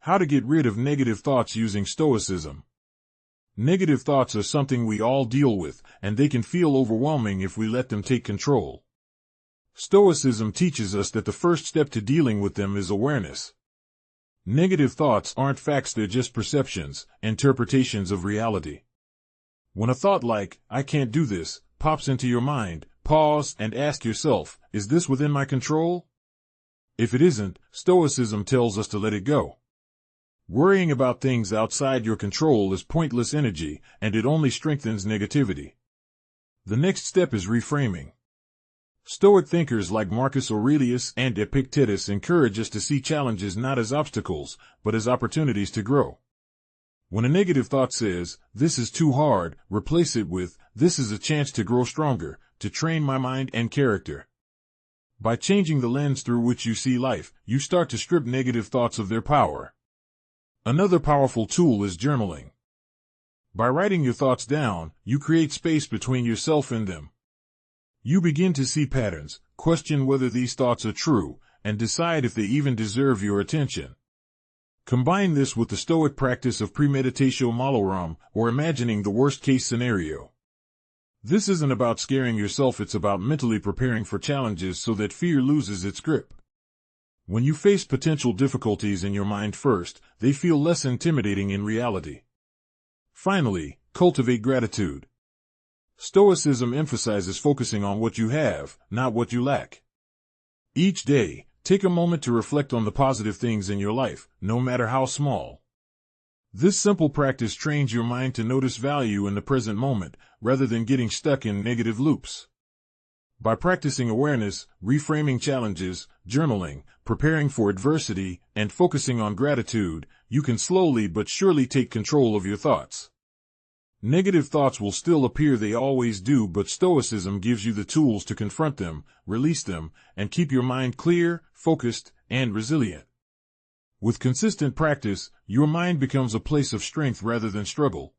How to get rid of negative thoughts using Stoicism. Negative thoughts are something we all deal with, and they can feel overwhelming if we let them take control. Stoicism teaches us that the first step to dealing with them is awareness. Negative thoughts aren't facts, they're just perceptions, interpretations of reality. When a thought like, "I can't do this," pops into your mind, pause and ask yourself, is this within my control? If it isn't, Stoicism tells us to let it go. Worrying about things outside your control is pointless energy, and it only strengthens negativity. The next step is reframing. Stoic thinkers like Marcus Aurelius and Epictetus encourage us to see challenges not as obstacles, but as opportunities to grow. When a negative thought says, "This is too hard," replace it with, "This is a chance to grow stronger, to train my mind and character." By changing the lens through which you see life, you start to strip negative thoughts of their power. Another powerful tool is journaling. By writing your thoughts down, you create space between yourself and them. You begin to see patterns, question whether these thoughts are true, and decide if they even deserve your attention. Combine this with the Stoic practice of premeditatio malorum, or imagining the worst-case scenario. This isn't about scaring yourself, it's about mentally preparing for challenges so that fear loses its grip. When you face potential difficulties in your mind first, they feel less intimidating in reality. Finally, cultivate gratitude. Stoicism emphasizes focusing on what you have, not what you lack. Each day, take a moment to reflect on the positive things in your life, no matter how small. This simple practice trains your mind to notice value in the present moment, rather than getting stuck in negative loops. By practicing awareness, reframing challenges, journaling, preparing for adversity, and focusing on gratitude, you can slowly but surely take control of your thoughts. Negative thoughts will still appear, they always do, but Stoicism gives you the tools to confront them, release them, and keep your mind clear, focused, and resilient. With consistent practice, your mind becomes a place of strength rather than struggle.